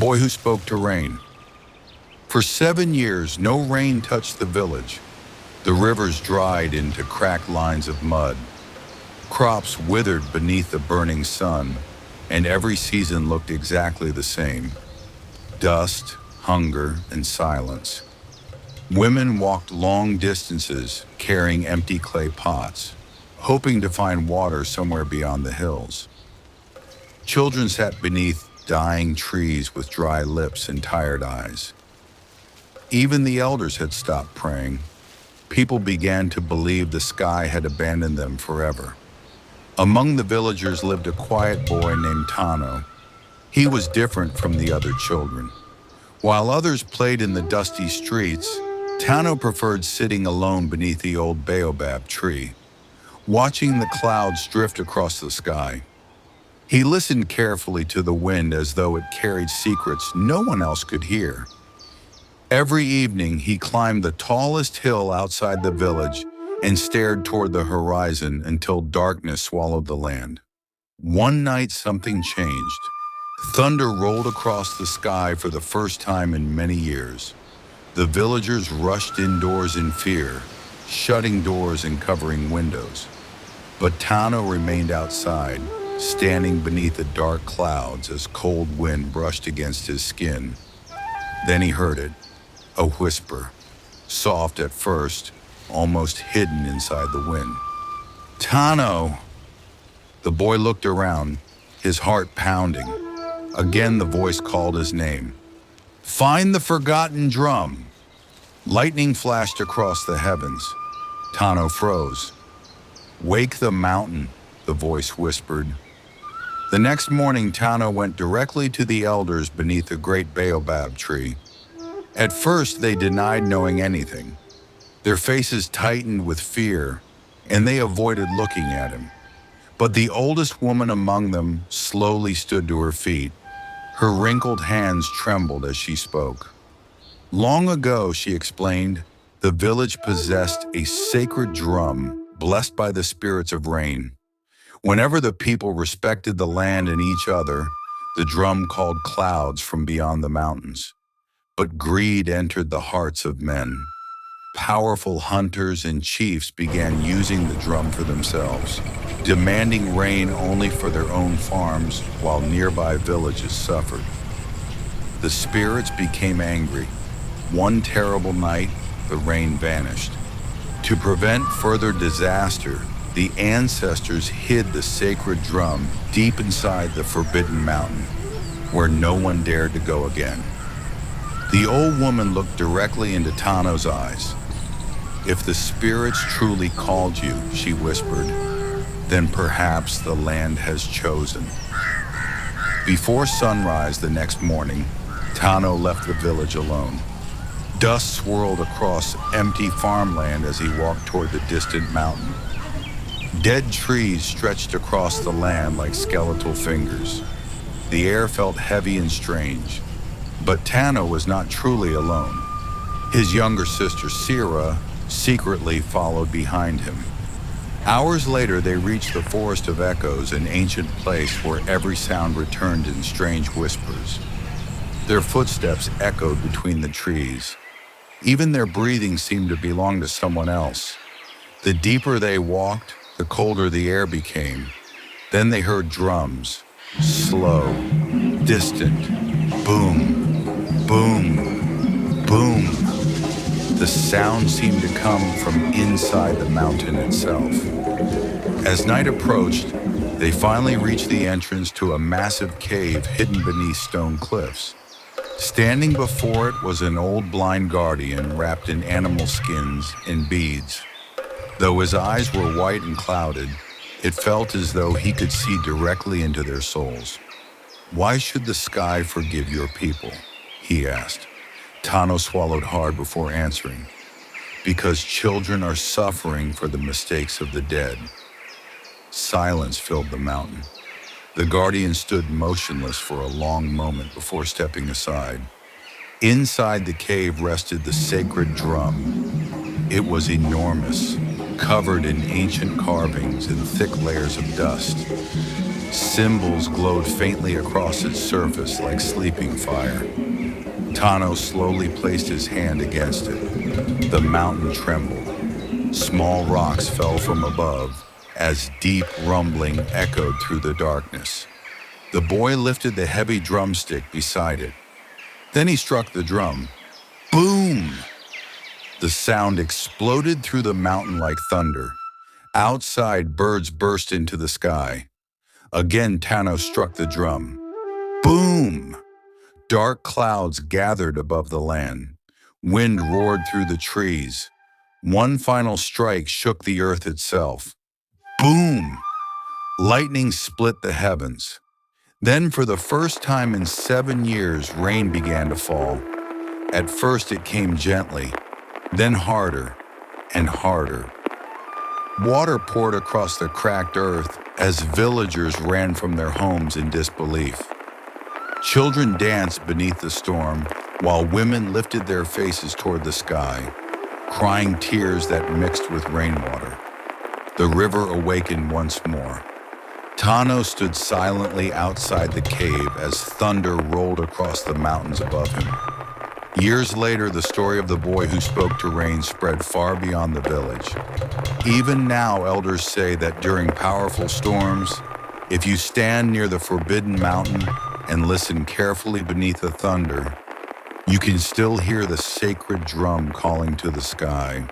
boy who spoke to rain. For 7 years, no rain touched the village. The rivers dried into cracked lines of mud. Crops withered beneath the burning sun, and every season looked exactly the same: dust, hunger, and silence. Women walked long distances carrying empty clay pots, hoping to find water somewhere beyond the hills. Children sat beneath dying trees with dry lips and tired eyes. Even the elders had stopped praying. People began to believe the sky had abandoned them forever. Among the villagers lived a quiet boy named Tano. He was different from the other children. While others played in the dusty streets, Tano preferred sitting alone beneath the old baobab tree, watching the clouds drift across the sky. He listened carefully to the wind as though it carried secrets no one else could hear. Every evening, he climbed the tallest hill outside the village and stared toward the horizon until darkness swallowed the land. One night, something changed. Thunder rolled across the sky for the first time in many years. The villagers rushed indoors in fear, shutting doors and covering windows. But Tano remained outside, standing beneath the dark clouds as cold wind brushed against his skin. Then he heard it, a whisper, soft at first, almost hidden inside the wind. "Tano!" The boy looked around, his heart pounding. Again the voice called his name. "Find the forgotten drum!" Lightning flashed across the heavens. Tano froze. "Wake the mountain," the voice whispered. The next morning, Tano went directly to the elders beneath a great baobab tree. At first, they denied knowing anything. Their faces tightened with fear, and they avoided looking at him. But the oldest woman among them slowly stood to her feet. Her wrinkled hands trembled as she spoke. Long ago, she explained, the village possessed a sacred drum blessed by the spirits of rain. Whenever the people respected the land and each other, the drum called clouds from beyond the mountains. But greed entered the hearts of men. Powerful hunters and chiefs began using the drum for themselves, demanding rain only for their own farms while nearby villages suffered. The spirits became angry. One terrible night, the rain vanished. To prevent further disaster, the ancestors hid the sacred drum deep inside the forbidden mountain, where no one dared to go again. The old woman looked directly into Tano's eyes. "If the spirits truly called you," she whispered, "then perhaps the land has chosen." Before sunrise the next morning, Tano left the village alone. Dust swirled across empty farmland as he walked toward the distant mountain. Dead trees stretched across the land like skeletal fingers. The air felt heavy and strange. But Tano was not truly alone. His younger sister, Sira, secretly followed behind him. Hours later, they reached the Forest of Echoes, an ancient place where every sound returned in strange whispers. Their footsteps echoed between the trees. Even their breathing seemed to belong to someone else. The deeper they walked, the colder the air became. Then they heard drums, slow, distant, boom, boom, boom. The sound seemed to come from inside the mountain itself. As night approached, they finally reached the entrance to a massive cave hidden beneath stone cliffs. Standing before it was an old blind guardian wrapped in animal skins and beads. Though his eyes were white and clouded, it felt as though he could see directly into their souls. "Why should the sky forgive your people?" he asked. Tano swallowed hard before answering. "Because children are suffering for the mistakes of the dead." Silence filled the mountain. The guardian stood motionless for a long moment before stepping aside. Inside the cave rested the sacred drum. It was enormous, covered in ancient carvings and thick layers of dust. Symbols glowed faintly across its surface like sleeping fire. Tano slowly placed his hand against it. The mountain trembled. Small rocks fell from above as deep rumbling echoed through the darkness. The boy lifted the heavy drumstick beside it. Then he struck the drum. Boom! The sound exploded through the mountain like thunder. Outside, birds burst into the sky. Again, Tano struck the drum. Boom! Dark clouds gathered above the land. Wind roared through the trees. One final strike shook the earth itself. Boom! Lightning split the heavens. Then, for the first time in 7 years, rain began to fall. At first it came gently, then harder and harder. Water poured across the cracked earth as villagers ran from their homes in disbelief. Children danced beneath the storm, while women lifted their faces toward the sky, crying tears that mixed with rainwater. The river awakened once more. Tano stood silently outside the cave as thunder rolled across the mountains above him. Years later, the story of the boy who spoke to rain spread far beyond the village. Even now, elders say that during powerful storms, if you stand near the forbidden mountain and listen carefully beneath the thunder, you can still hear the sacred drum calling to the sky.